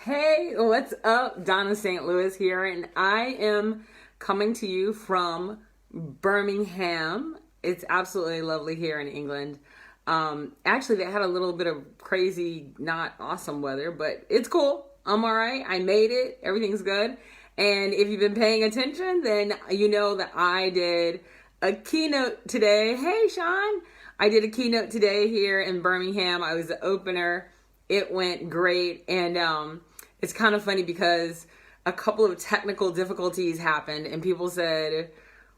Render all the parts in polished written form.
Hey, what's up? Dawnna St. Louis here, and I am coming to you from Birmingham. It's absolutely lovely here in England. Actually, they had a little bit of crazy, not awesome weather, but it's cool. I'm all right. I made it. Everything's good. And if you've been paying attention, then you know that I did a keynote today. Hey, Sean. I did a keynote today here in Birmingham. I was the opener. It went great. And it's kind of funny because a couple of technical difficulties happened and people said,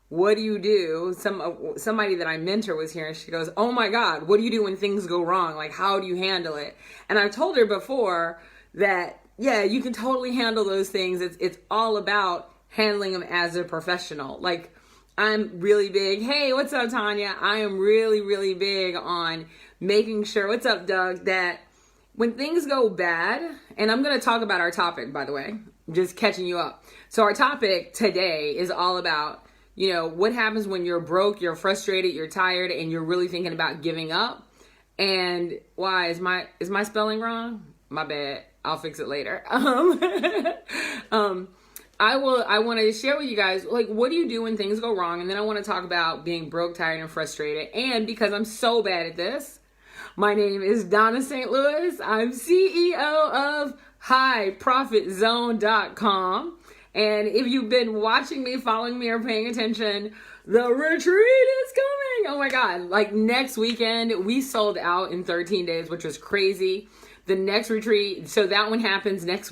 what do you do? Somebody that I mentor was here and she goes, oh my God, what do you do when things go wrong? Like, how do you handle it? And I've told her before that, yeah, you can totally handle those things. It's all about handling them as a professional. Like, I'm really big. Hey, what's up, Tanya? I am really, really big on making sure, what's up, Doug, that when things go bad, and I'm going to talk about our topic, by the way, just catching you up. So our topic today is all about, what happens when you're broke, you're frustrated, you're tired, and you're really thinking about giving up. And why is my spelling wrong? My bad. I'll fix it later. I want to share with you guys, like, what do you do when things go wrong? And then I want to talk about being broke, tired, and frustrated. And because I'm so bad at this, my name is Dawnna St. Louis. I'm CEO of highprofitzone.com. And if you've been watching me, following me, or paying attention, the retreat is coming. Oh my God. Like next weekend, we sold out in 13 days, which was crazy. The next retreat, so that one happens next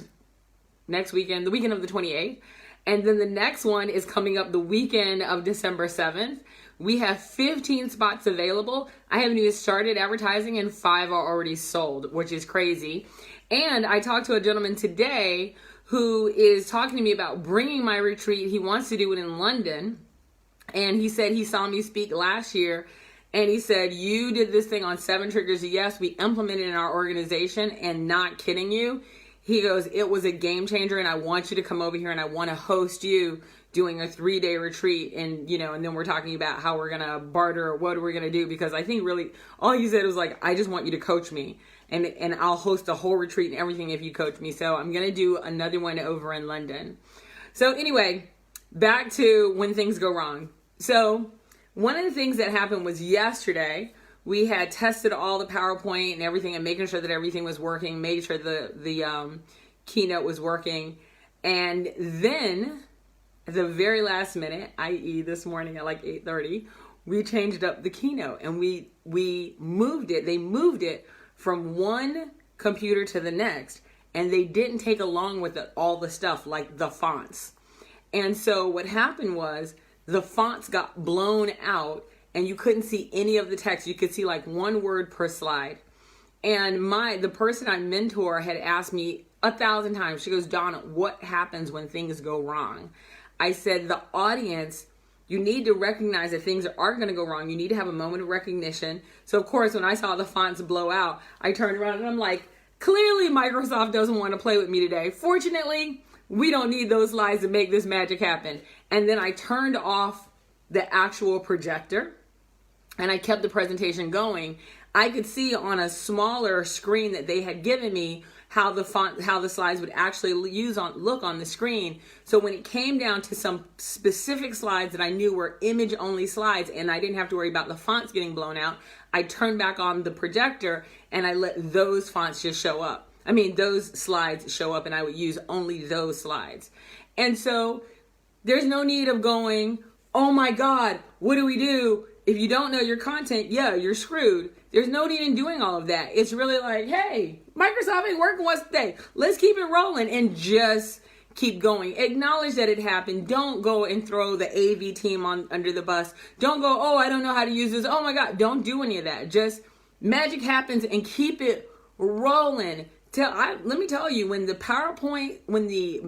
weekend, the weekend of the 28th. And then the next one is coming up the weekend of December 7th. We have 15 spots available. I haven't even started advertising and 5 are already sold, which is crazy. And I talked to a gentleman today who is talking to me about bringing my retreat. He wants to do it in London. And he said he saw me speak last year. And he said, you did this thing on 7 triggers. Yes, we implemented it in our organization, and not kidding you. He goes, it was a game changer, and I want you to come over here and I want to host you doing a 3-day retreat. And, and then we're talking about how we're going to barter or what are we going to do? Because I think really all he said was like, I just want you to coach me and I'll host a whole retreat and everything if you coach me. So I'm going to do another one over in London. So anyway, back to when things go wrong. So one of the things that happened was yesterday, we had tested all the PowerPoint and everything and making sure that everything was working, made sure the keynote was working. And then at the very last minute, i.e. this morning at like 8:30, we changed up the keynote and we moved it. They moved it from one computer to the next, and they didn't take along with it all the stuff like the fonts. And so what happened was the fonts got blown out and you couldn't see any of the text. You could see like one word per slide. And the person I mentor had asked me 1,000 times, she goes, Dawnna, what happens when things go wrong? I said, the audience, you need to recognize that things are going to go wrong. You need to have a moment of recognition. So of course, when I saw the fonts blow out, I turned around and I'm like, clearly Microsoft doesn't want to play with me today. Fortunately, we don't need those slides to make this magic happen. And then I turned off the actual projector and I kept the presentation going. I could see on a smaller screen that they had given me how the slides would actually look on the screen. So when it came down to some specific slides that I knew were image only slides and I didn't have to worry about the fonts getting blown out, I turned back on the projector and I let those fonts just show up. Those slides show up and I would use only those slides. And so there's no need of going, oh my God, what do we do? If you don't know your content, yeah, you're screwed. There's no need in doing all of that. It's really like, hey, Microsoft ain't working once today. Let's keep it rolling and just keep going. Acknowledge that it happened. Don't go and throw the AV team under the bus. Don't go, oh, I don't know how to use this. Oh my God, don't do any of that. Just magic happens and keep it rolling. Let me tell you, when the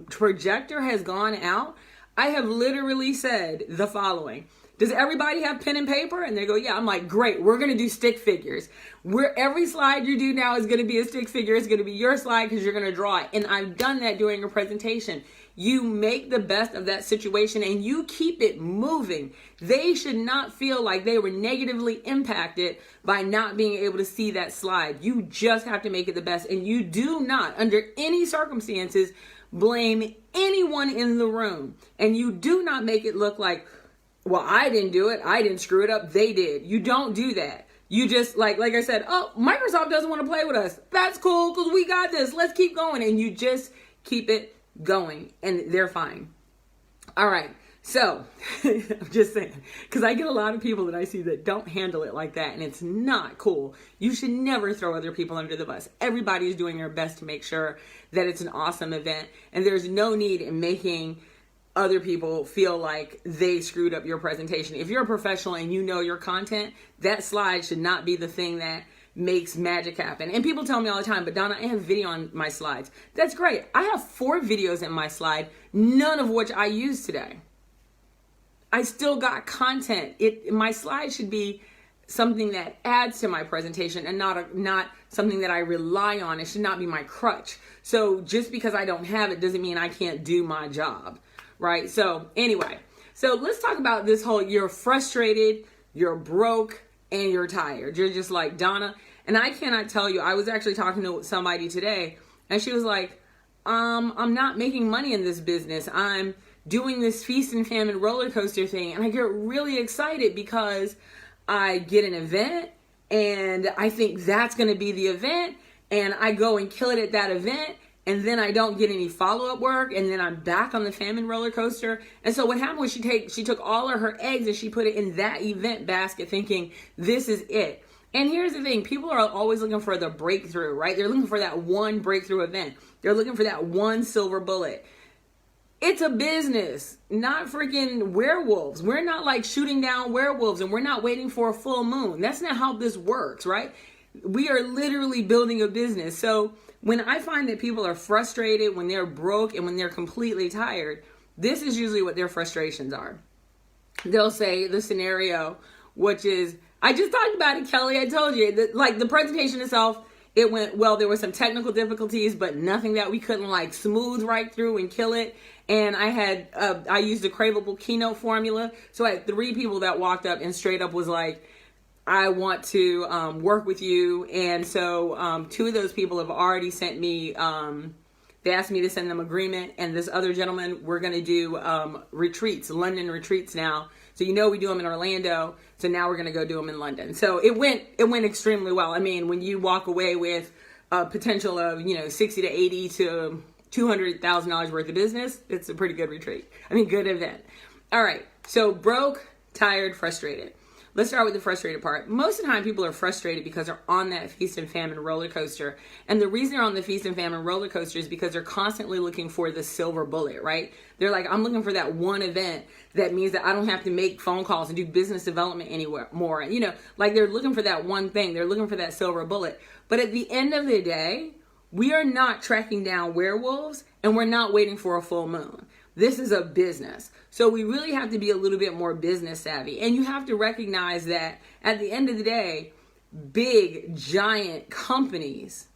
projector has gone out, I have literally said the following. Does everybody have pen and paper? And they go, yeah. I'm like, great. We're going to do stick figures. Every slide you do now is going to be a stick figure. It's going to be your slide because you're going to draw it. And I've done that during a presentation. You make the best of that situation and you keep it moving. They should not feel like they were negatively impacted by not being able to see that slide. You just have to make it the best. And you do not, under any circumstances, blame anyone in the room. And you do not make it look like, well, I didn't do it. I didn't screw it up. They did. You don't do that. You just, like I said, oh, Microsoft doesn't want to play with us. That's cool because we got this. Let's keep going. And you just keep it going and they're fine. All right. So I'm just saying, because I get a lot of people that I see that don't handle it like that. And it's not cool. You should never throw other people under the bus. Everybody's doing their best to make sure that it's an awesome event. And there's no need in making other people feel like they screwed up your presentation. If you're a professional and you know your content, that slide should not be the thing that makes magic happen. And people tell me all the time, but Dawnna, I have video on my slides. That's great. I have 4 videos in my slide, none of which I use today. I still got content. My slide should be something that adds to my presentation and not something that I rely on. It should not be my crutch. So just because I don't have it doesn't mean I can't do my job, right? So anyway, so let's talk about this whole, you're frustrated, you're broke, and you're tired. You're just like, Dawnna, and I cannot tell you, I was actually talking to somebody today and she was like, I'm not making money in this business. I'm doing this feast and famine roller coaster thing. And I get really excited because I get an event and I think that's going to be the event. And I go and kill it at that event. And then I don't get any follow-up work. And then I'm back on the famine roller coaster. And so what happened was she took all of her eggs and she put it in that event basket thinking this is it. And here's the thing. People are always looking for the breakthrough, right? They're looking for that one breakthrough event. They're looking for that one silver bullet. It's a business, not freaking werewolves. We're not like shooting down werewolves and we're not waiting for a full moon. That's not how this works, right? We are literally building a business. So when I find that people are frustrated, when they're broke and when they're completely tired, this is usually what their frustrations are. They'll say the scenario, which is, I just talked about it, Kelly. I told you that, like, the presentation itself, it went well. There were some technical difficulties, but nothing that we couldn't like smooth right through and kill it. And I used the craveable keynote formula. So I had 3 people that walked up and straight up was like, I want to work with you. And so 2 of those people have already sent me, they asked me to send them agreement. And this other gentleman, we're going to do retreats, London retreats now. So we do them in Orlando. So now we're going to go do them in London. So it went extremely well. I mean, when you walk away with a potential of, 60 to 80 to $200,000 worth of business, it's a pretty good retreat. Good event. All right. So broke, tired, frustrated. Let's start with the frustrated part. Most of the time people are frustrated because they're on that feast and famine roller coaster. And the reason they're on the feast and famine roller coaster is because they're constantly looking for the silver bullet, right? They're like, I'm looking for that one event that means that I don't have to make phone calls and do business development anywhere more. Like they're looking for that one thing. They're looking for that silver bullet. But at the end of the day, we are not tracking down werewolves and we're not waiting for a full moon. This is a business. So we really have to be a little bit more business savvy. And you have to recognize that at the end of the day, big, giant companies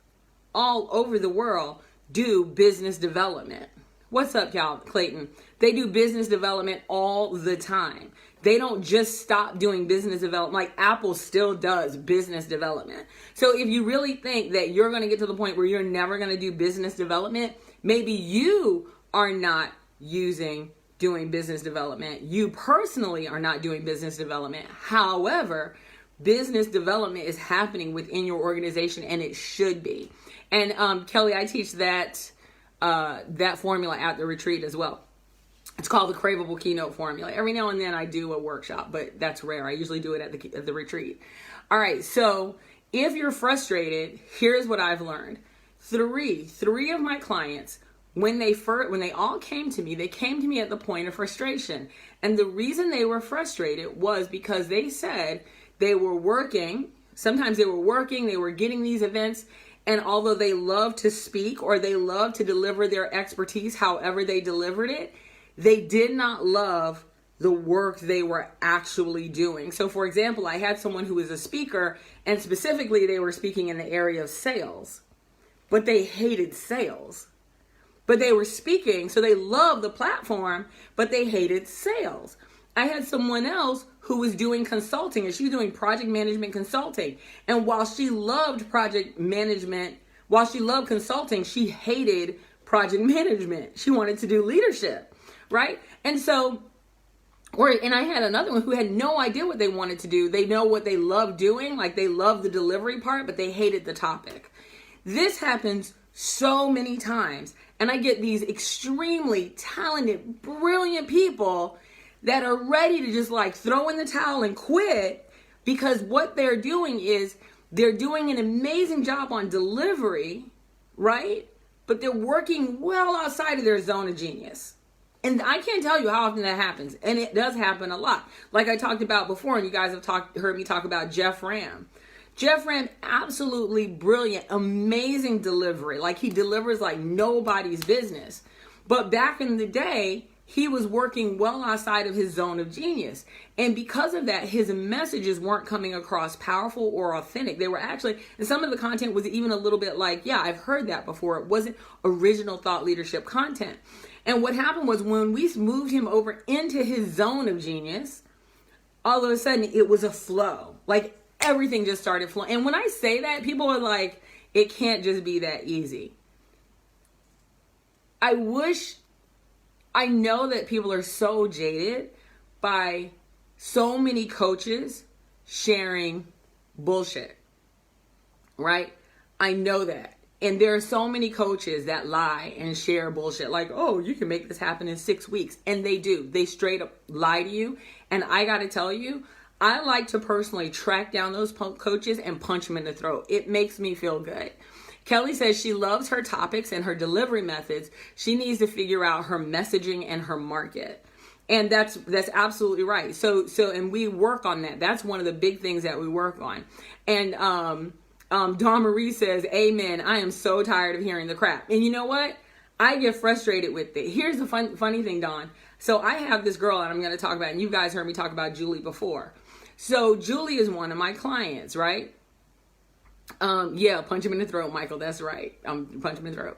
all over the world do business development. What's up, y'all? Clayton. They do business development all the time. They don't just stop doing business development. Like Apple still does business development. So if you really think that you're going to get to the point where you're never going to do business development, maybe you are not doing business development. You personally are not doing business development. However, business development is happening within your organization and it should be. And Kelly, I teach that formula at the retreat as well. It's called the craveable keynote formula. Every now and then I do a workshop, but that's rare. I usually do it at the retreat. All right. So if you're frustrated, here's what I've learned. Three of my clients, when they all came to me, they came to me at the point of frustration. And the reason they were frustrated was because they said they were working. Sometimes they were getting these events. And although they love to speak or they love to deliver their expertise, however they delivered it, they did not love the work they were actually doing. So for example, I had someone who was a speaker, and specifically they were speaking in the area of sales, but they hated sales. But they were speaking, so they loved the platform, but they hated sales. I had someone else who was doing consulting, and she was doing project management consulting. And while she loved project management, while she loved consulting, she hated project management. She wanted to do leadership, right? And so, and I had another one who had no idea what they wanted to do. They know what they love doing, like they love the delivery part, but they hated the topic. This happens so many times. And I get these extremely talented, brilliant people that are ready to just like throw in the towel and quit, because what they're doing is they're doing an amazing job on delivery, right? But they're working well outside of their zone of genius. And I can't tell you how often that happens. And it does happen a lot. Like I talked about before, and you guys have heard me talk about Jeff Ram. Jeff Ram, absolutely brilliant, amazing delivery. Like he delivers like nobody's business. But back in the day, he was working well outside of his zone of genius. And because of that, his messages weren't coming across powerful or authentic. They were actually, and some of the content was even a little bit like, yeah, I've heard that before. It wasn't original thought leadership content. And what happened was when we moved him over into his zone of genius, all of a sudden it was a flow. Like everything just started flowing. And when I say that, people are like, it can't just be that easy. I know that people are so jaded by so many coaches sharing bullshit, right? I know that. And there are so many coaches that lie and share bullshit like, oh, you can make this happen in 6 weeks. And they do. They straight up lie to you. And I got to tell you, I like to personally track down those coaches and punch them in the throat. It makes me feel good. Kelly says she loves her topics and her delivery methods. She needs to figure out her messaging and her market. And that's absolutely right. So and we work on that. That's one of the big things that we work on. And Dawn Marie says, amen. I am so tired of hearing the crap. And you know what? I get frustrated with it. Here's the funny thing, Dawn. So I have this girl that I'm going to talk about, and you guys heard me talk about Julie before. So Julie is one of my clients, right? Yeah, punch him in the throat, Michael. That's right. Punch him in the throat.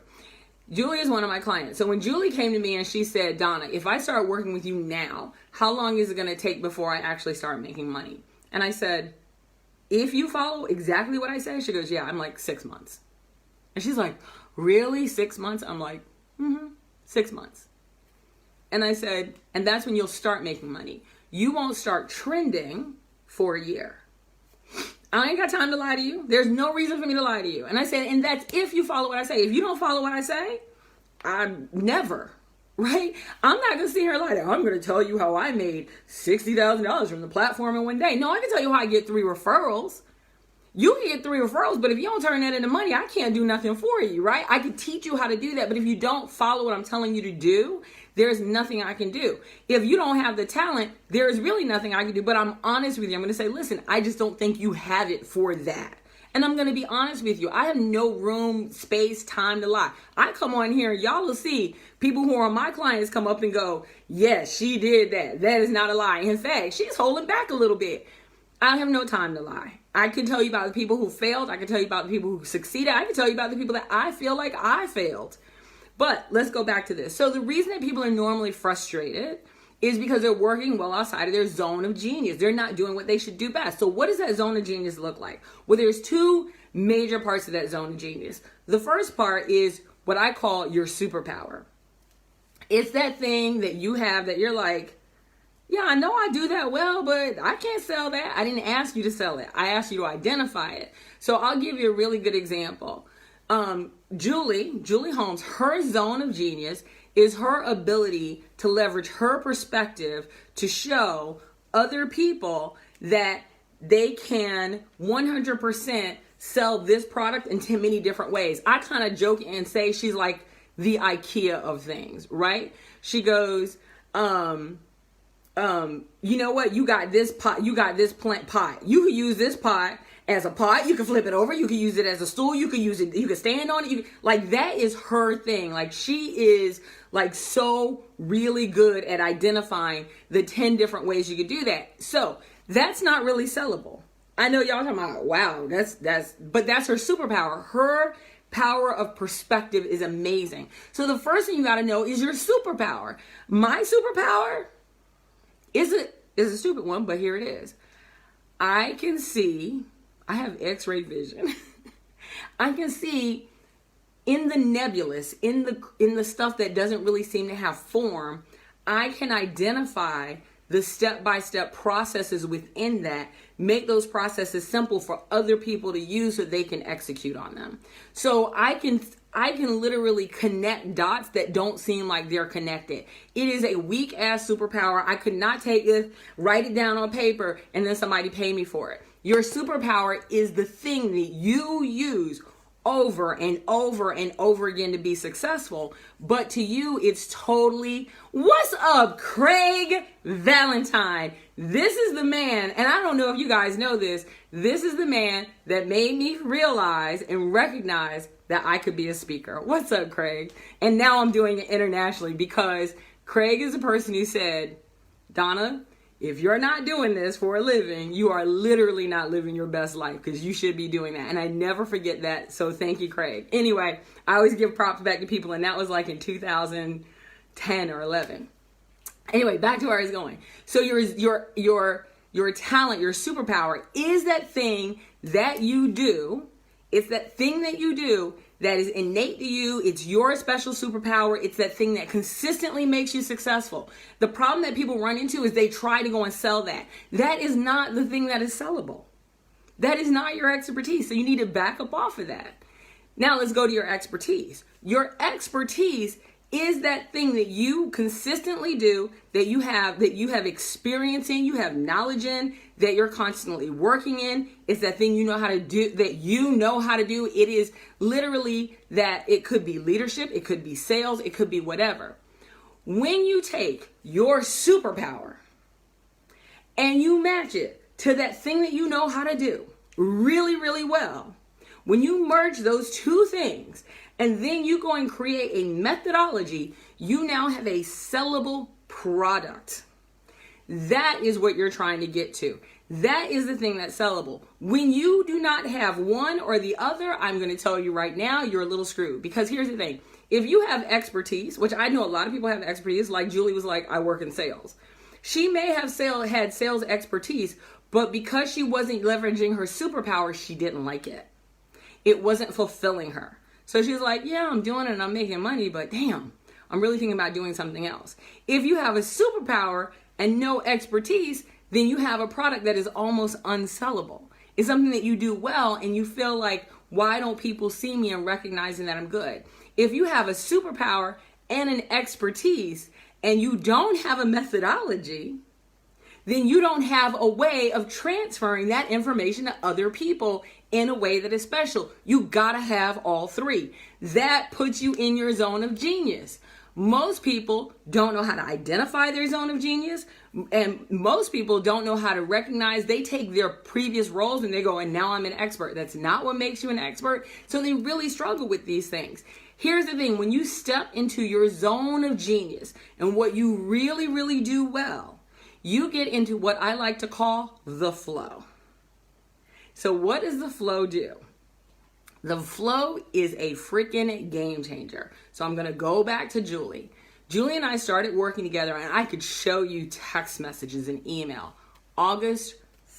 Julie is one of my clients. So when Julie came to me and she said, Dawnna, if I start working with you now, how long is it going to take before I actually start making money? And I said, if you follow exactly what I say, she goes, yeah, I'm like 6 months. And she's like, really? 6 months? I'm like, 6 months. And I said, and that's when you'll start making money. You won't start trending for a year. I ain't got time to lie to you. There's no reason for me to lie to you. And I said, and that's if you follow what I say. If you don't follow what I say, I'm never, right? I'm not going to sit here and lie to you. I'm going to tell you how I made $60,000 from the platform in one day. No, I can tell you how I get 3 referrals. You can get 3 referrals, but if you don't turn that into money, I can't do nothing for you, right? I can teach you how to do that, but if you don't follow what I'm telling you to do, there's nothing I can do. If you don't have the talent, there is really nothing I can do, but I'm honest with you. I'm going to say, listen, I just don't think you have it for that. And I'm going to be honest with you. I have no room, space, time to lie. I come on here, y'all will see people who are my clients come up and go, yes, she did that. That is not a lie. In fact, she's holding back a little bit. I have no time to lie. I can tell you about the people who failed. I can tell you about the people who succeeded. I can tell you about the people that I feel like I failed. But let's go back to this. So the reason that people are normally frustrated is because they're working well outside of their zone of genius. They're not doing what they should do best. So what does that zone of genius look like? Well, there's 2 major parts of that zone of genius. The first part is what I call your superpower. It's that thing that you have that you're like, yeah, I know I do that well, but I can't sell that. I didn't ask you to sell it. I asked you to identify it. So I'll give you a really good example. Julie Holmes, her zone of genius is her ability to leverage her perspective to show other people that they can 100% sell this product in many different ways. I kind of joke and say she's like the IKEA of things, right? She goes, you know what? You got this pot, you got this plant pot. You can use this pot as a pot. You can flip it over. You can use it as a stool. You can use it. You can stand on it. Like, that is her thing. Like, she is like so really good at identifying the 10 different ways you could do that. So that's not really sellable. I know y'all talking about, wow, but that's her superpower. Her power of perspective is amazing. So the first thing you got to know is your superpower. My superpower is a stupid one, but here it is. I can see, I have X-ray vision. I can see in the nebulous, in the stuff that doesn't really seem to have form. I can identify the step-by-step processes within that, make those processes simple for other people to use so they can execute on them. So I can literally connect dots that don't seem like they're connected. It is a weak ass superpower. I could not take this, write it down on paper, and then somebody pay me for it. Your superpower is the thing that you use over and over and over again to be successful. But to you, it's totally, what's up, Craig Valentine? This is the man, and I don't know if you guys know this, this is the man that made me realize and recognize that I could be a speaker. What's up, Craig? And now I'm doing it internationally because Craig is the person who said, Dawnna, if you're not doing this for a living, you are literally not living your best life, because you should be doing that. And I never forget that. So thank you, Craig. Anyway, I always give props back to people, and that was like in 2010 or 11. Anyway, back to where I was going. So your talent, your superpower is that thing that you do. It's that thing that you do that is innate to you. It's your special superpower. It's that thing that consistently makes you successful. The problem that people run into is they try to go and sell that. That is not the thing that is sellable. That is not your expertise. So you need to back up off of that. Now let's go to your expertise. Your expertise is that thing that you consistently do, that you have experience in, you have knowledge in, that you're constantly working in. It's that thing you know how to do, that you know how to do. It is literally that. It could be leadership, it could be sales, it could be whatever. When you take your superpower and you match it to that thing that you know how to do really, really well, when you merge those two things and then you go and create a methodology, you now have a sellable product. That is what you're trying to get to. That is the thing that's sellable. When you do not have one or the other, I'm going to tell you right now, you're a little screwed. Because here's the thing. If you have expertise, which I know a lot of people have expertise, like Julie was like, I work in sales. She may have had sales expertise, but because she wasn't leveraging her superpower, she didn't like it. It wasn't fulfilling her. So she was like, yeah, I'm doing it and I'm making money, but damn, I'm really thinking about doing something else. If you have a superpower and no expertise, then you have a product that is almost unsellable. It's something that you do well and you feel like, why don't people see me and recognizing that I'm good? If you have a superpower and an expertise and you don't have a methodology, then you don't have a way of transferring that information to other people in a way that is special. You gotta have all three. That puts you in your zone of genius. Most people don't know how to identify their zone of genius, and most people don't know how to recognize. They take their previous roles and they go, and now I'm an expert. That's not what makes you an expert. So they really struggle with these things. Here's the thing. When you step into your zone of genius and what you really, really do well, you get into what I like to call the flow. So what does the flow do? The flow is a freaking game changer. So I'm going to go back to Julie. Julie and I started working together, and I could show you text messages and email August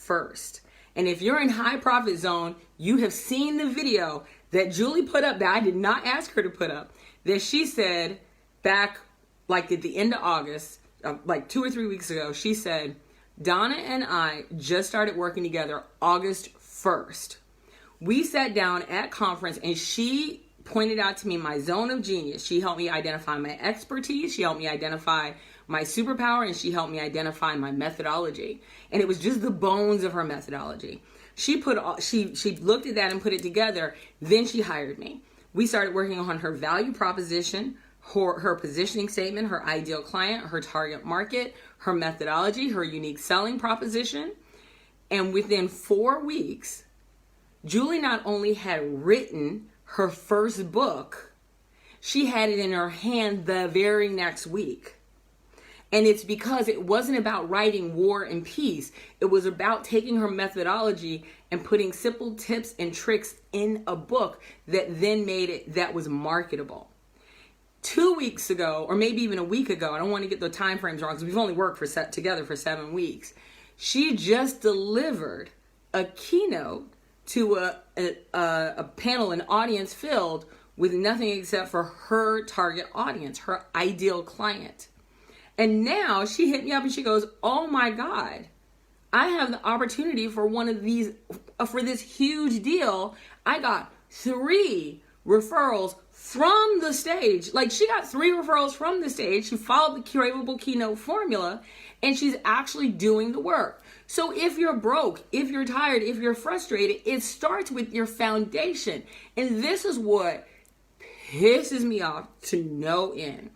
1st. And if you're in high profit zone, you have seen the video that Julie put up that I did not ask her to put up, that she said back like at the end of August, like 2 or 3 weeks ago, she said, Dawnna and I just started working together August 1st. We sat down at conference and she pointed out to me my zone of genius. She helped me identify my expertise. She helped me identify my superpower, and she helped me identify my methodology. And it was just the bones of her methodology. She looked at that and put it together. Then she hired me. We started working on her value proposition, her positioning statement, her ideal client, her target market, her methodology, her unique selling proposition. And within 4 weeks, Julie not only had written her first book, she had it in her hand the very next week. And it's because it wasn't about writing War and Peace. It was about taking her methodology and putting simple tips and tricks in a book that then made it, that was marketable. 2 weeks ago, or maybe even a week ago, I don't want to get the time frames wrong because we've only worked together for 7 weeks. She just delivered a keynote to a panel, an audience filled with nothing except for her target audience, her ideal client. And now she hit me up and she goes, oh my God, I have the opportunity for one of these, for this huge deal. I got 3 referrals from the stage. Like, she got 3 referrals from the stage. She followed the craveable keynote formula and she's actually doing the work. So if you're broke, if you're tired, if you're frustrated, it starts with your foundation. And this is what pisses me off to no end.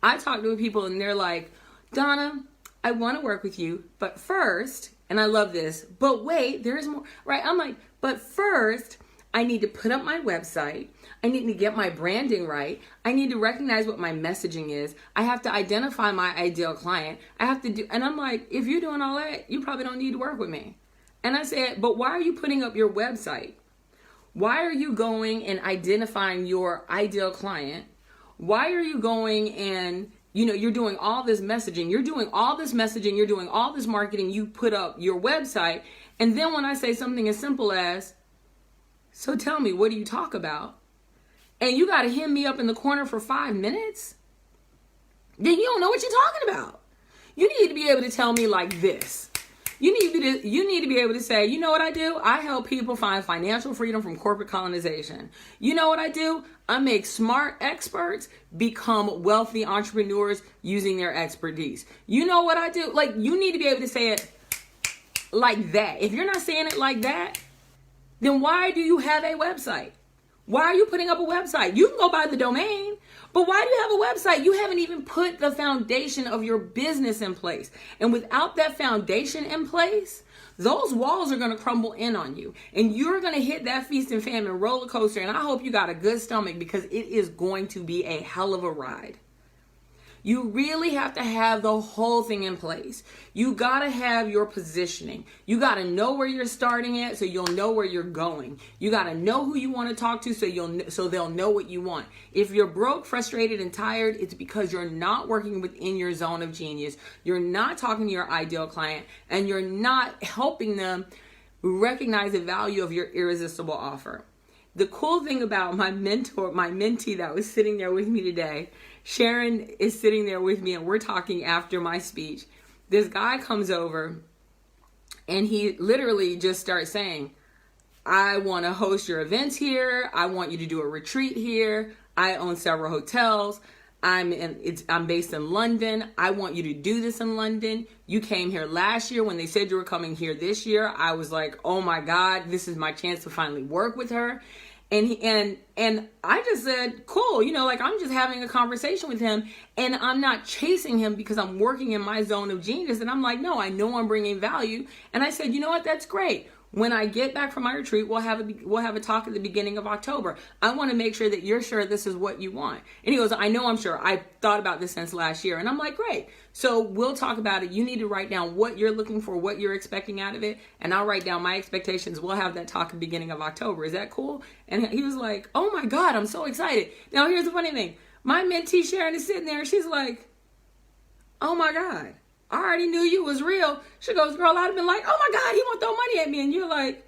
I talk to people and they're like, Dawnna, I want to work with you, but first, and I love this, but wait, there's more, right? I'm like, but first, I need to put up my website. I need to get my branding right. I need to recognize what my messaging is. I have to identify my ideal client. I have to do, and I'm like, if you're doing all that, you probably don't need to work with me. And I said, but why are you putting up your website? Why are you going and identifying your ideal client? Why are you going and, you're doing all this messaging, you're doing all this marketing, you put up your website, and then when I say something as simple as, so tell me, what do you talk about? And you got to hem me up in the corner for 5 minutes? Then you don't know what you're talking about. You need to be able to tell me like this. You need to be able to say, you know what I do? I help people find financial freedom from corporate colonization. You know what I do? I make smart experts become wealthy entrepreneurs using their expertise. You know what I do? Like, you need to be able to say it like that. If you're not saying it like that, then why do you have a website? Why are you putting up a website? You can go buy the domain, but why do you have a website? You haven't even put the foundation of your business in place. And without that foundation in place, those walls are going to crumble in on you. And you're going to hit that feast and famine roller coaster. And I hope you got a good stomach because it is going to be a hell of a ride. You really have to have the whole thing in place. You got to have your positioning. You got to know where you're starting at so you'll know where you're going. You got to know who you want to talk to so they'll know what you want. If you're broke, frustrated, and tired, it's because you're not working within your zone of genius. You're not talking to your ideal client, and you're not helping them recognize the value of your irresistible offer. The cool thing about my mentee that was sitting there with me today, Sharon is sitting there with me and we're talking after my speech. This guy comes over and he literally just starts saying, I want to host your events here. I want you to do a retreat here. I own several hotels. I'm based in London. I want you to do this in London. You came here last year when they said you were coming here this year. I was like, oh my God, this is my chance to finally work with her. And I just said, cool, I'm just having a conversation with him and I'm not chasing him because I'm working in my zone of genius. And I'm like, no, I know I'm bringing value. And I said, you know what? That's great. When I get back from my retreat, we'll have a talk at the beginning of October. I want to make sure that you're sure this is what you want. And he goes, I know I'm sure. I thought about this since last year. And I'm like, great. So we'll talk about it. You need to write down what you're looking for, what you're expecting out of it. And I'll write down my expectations. We'll have that talk at the beginning of October. Is that cool? And he was like, oh my God, I'm so excited. Now, here's the funny thing. My mentee Sharon is sitting there and she's like, oh my God. I already knew you was real. She goes, girl, I'd have been like, oh my God, he won't throw money at me. And you're like,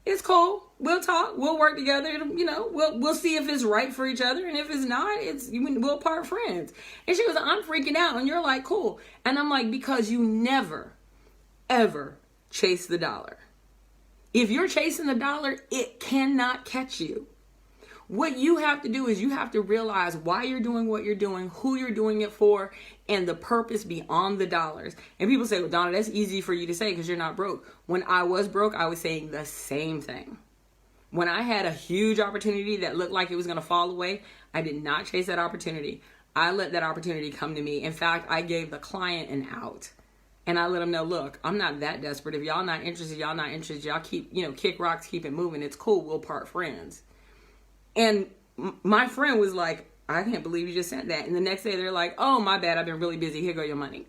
it's cool. We'll talk. We'll work together. We'll see if it's right for each other. And if it's not, we'll part friends. And she goes, I'm freaking out. And you're like, cool. And I'm like, because you never, ever chase the dollar. If you're chasing the dollar, it cannot catch you. What you have to do is you have to realize why you're doing what you're doing, who you're doing it for, and the purpose beyond the dollars. And people say, well, Dawnna, that's easy for you to say because you're not broke. When I was broke, I was saying the same thing. When I had a huge opportunity that looked like it was going to fall away, I did not chase that opportunity. I let that opportunity come to me. In fact, I gave the client an out. And I let them know, look, I'm not that desperate. If y'all not interested, y'all not interested. Y'all keep, kick rocks, keep it moving. It's cool. We'll part friends. And my friend was like, I can't believe you just said that. And the next day they're like, oh, my bad. I've been really busy. Here go your money.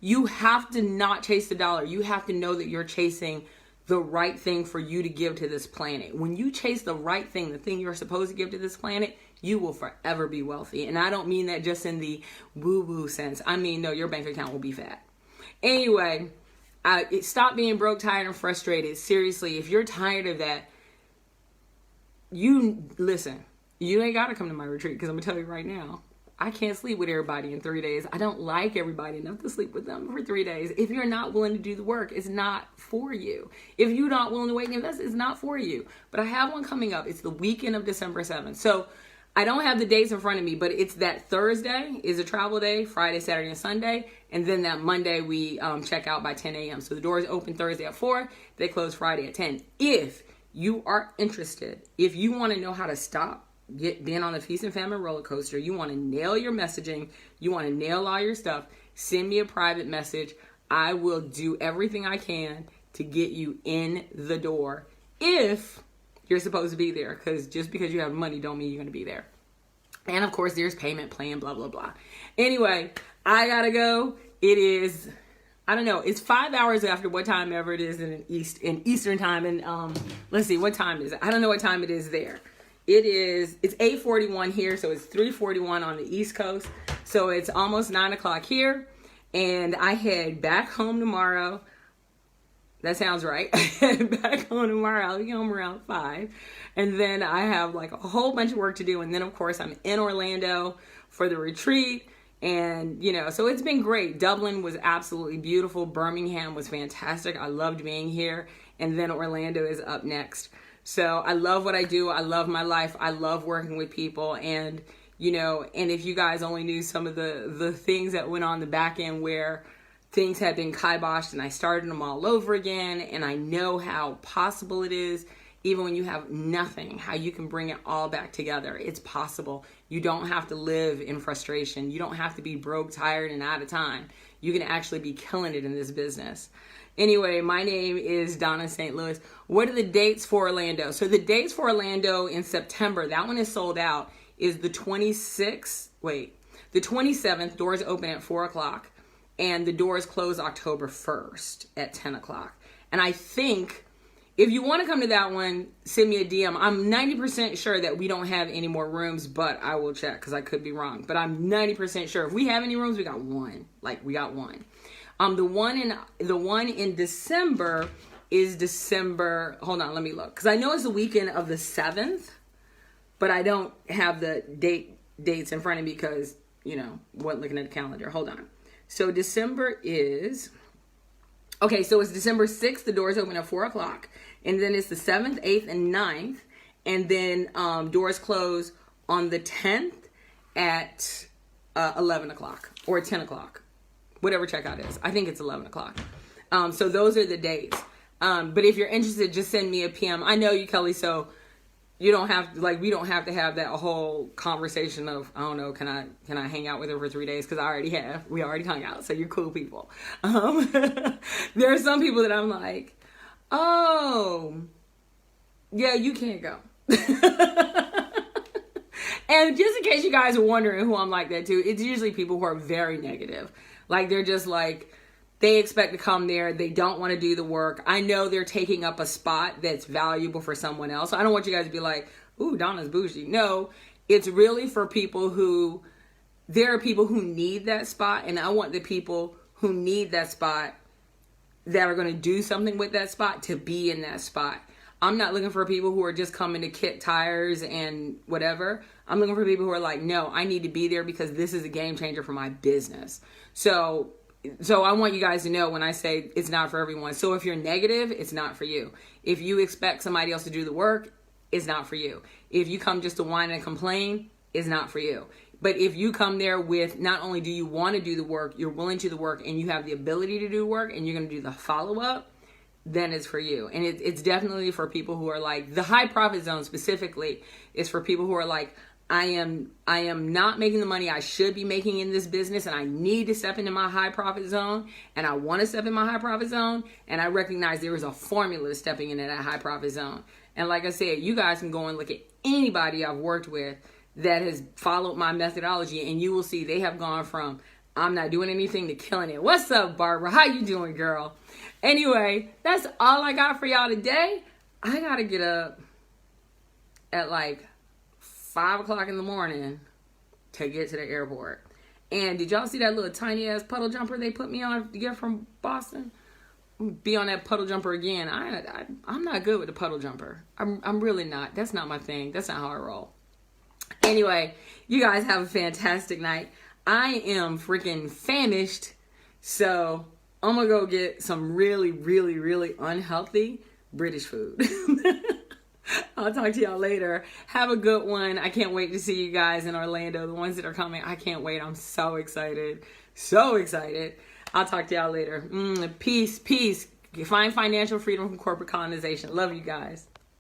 You have to not chase the dollar. You have to know that you're chasing the right thing for you to give to this planet. When you chase the right thing, the thing you're supposed to give to this planet, you will forever be wealthy. And I don't mean that just in the woo-woo sense. I mean, no, your bank account will be fat. Anyway, stop being broke, tired, and frustrated. Seriously, if you're tired of that, listen, you ain't got to come to my retreat, because I'm going to tell you right now, I can't sleep with everybody in 3 days. I don't like everybody enough to sleep with them for 3 days. If you're not willing to do the work, it's not for you. If you're not willing to wait and invest, it's not for you. But I have one coming up. It's the weekend of December 7th. So I don't have the dates in front of me, but it's that Thursday is a travel day, Friday, Saturday, and Sunday. And then that Monday we check out by 10 a.m. So the doors open Thursday at 4. They close Friday at 10. If you are interested, if you want to know how to stop being on the feast and famine roller coaster, you want to nail your messaging, you want to nail all your stuff, send me a private message. I will do everything I can to get you in the door if you're supposed to be there, because just because you have money don't mean you're going to be there. And of course there's payment plan, blah blah blah. Anyway, I gotta go. It is, I don't know, it's 5 hours after what time ever it is in Eastern time. And let's see, what time is it? I don't know what time it is there. It's 8:41 here, so it's 3:41 on the East Coast. So it's almost 9 o'clock here, and I head back home tomorrow. That sounds right. I head back home tomorrow. I'll be home around 5. And then I have like a whole bunch of work to do. And then, of course, I'm in Orlando for the retreat. And, so it's been great. Dublin was absolutely beautiful. Birmingham was fantastic. I loved being here. And then Orlando is up next. So I love what I do. I love my life. I love working with people. And, and if you guys only knew some of the things that went on the back end where things had been kiboshed and I started them all over again. And I know how possible it is, even when you have nothing, how you can bring it all back together. It's possible. You don't have to live in frustration. You don't have to be broke, tired, and out of time. You can actually be killing it in this business. Anyway, my name is Dawnna St. Louis. What are the dates for Orlando? So the dates for Orlando in September, that one is sold out, is the 27th, doors open at 4 o'clock, and the doors close October 1st at 10 o'clock. And I think if you want to come to that one, send me a DM. I'm 90% sure that we don't have any more rooms, but I will check because I could be wrong. But I'm 90% sure. If we have any rooms, we got one. We got one. The one in December is December. Hold on, let me look, because I know it's the weekend of the 7th, but I don't have the dates in front of me because wasn't looking at the calendar. Hold on. So December is okay. So it's December 6th. The doors open at 4 o'clock, and then it's the 7th, 8th, and 9th, and then doors close on the 10th at 11 o'clock or 10 o'clock. Whatever checkout is. I think it's 11 o'clock. So those are the dates. But if you're interested, just send me a PM. I know you, Kelly, so you don't have to, we don't have to have that whole conversation of, I don't know, can I hang out with her for 3 days? Because I already have. We already hung out. So you're cool people. There are some people that I'm like, oh, yeah, you can't go. And just in case you guys are wondering who I'm like that too, it's usually people who are very negative. They're just they expect to come there. They don't want to do the work. I know they're taking up a spot that's valuable for someone else. So I don't want you guys to be like, ooh, Donna's bougie. No, it's really for people there are people who need that spot. And I want the people who need that spot that are going to do something with that spot to be in that spot. I'm not looking for people who are just coming to kick tires and whatever. I'm looking for people who are like, no, I need to be there because this is a game changer for my business. So I want you guys to know when I say it's not for everyone. So if you're negative, it's not for you. If you expect somebody else to do the work, it's not for you. If you come just to whine and complain, it's not for you. But if you come there with not only do you want to do the work, you're willing to do the work, and you have the ability to do the work, and you're going to do the follow-up, then it's for you. And it's definitely for people who are the high profit zone specifically is for people who are I am not making the money I should be making in this business, and I need to step into my high profit zone, and I want to step in my high profit zone, and I recognize there is a formula to stepping into that high profit zone. And like I said, you guys can go and look at anybody I've worked with that has followed my methodology, and you will see they have gone from I'm not doing anything to killing it. What's up, Barbara? How you doing, girl? Anyway, that's all I got for y'all today. I gotta get up at like 5 o'clock in the morning to get to the airport. And did y'all see that little tiny ass puddle jumper they put me on to get from Boston? Be on that puddle jumper again. I'm not good with the puddle jumper. I'm really not. That's not my thing. That's not how I roll. Anyway, you guys have a fantastic night. I am freaking famished, so I'm gonna go get some really, really, really unhealthy British food. I'll talk to y'all later. Have a good one. I can't wait to see you guys in Orlando. The ones that are coming, I can't wait. I'm so excited. So excited. I'll talk to y'all later. Peace, peace. Find financial freedom from corporate colonization. Love you guys.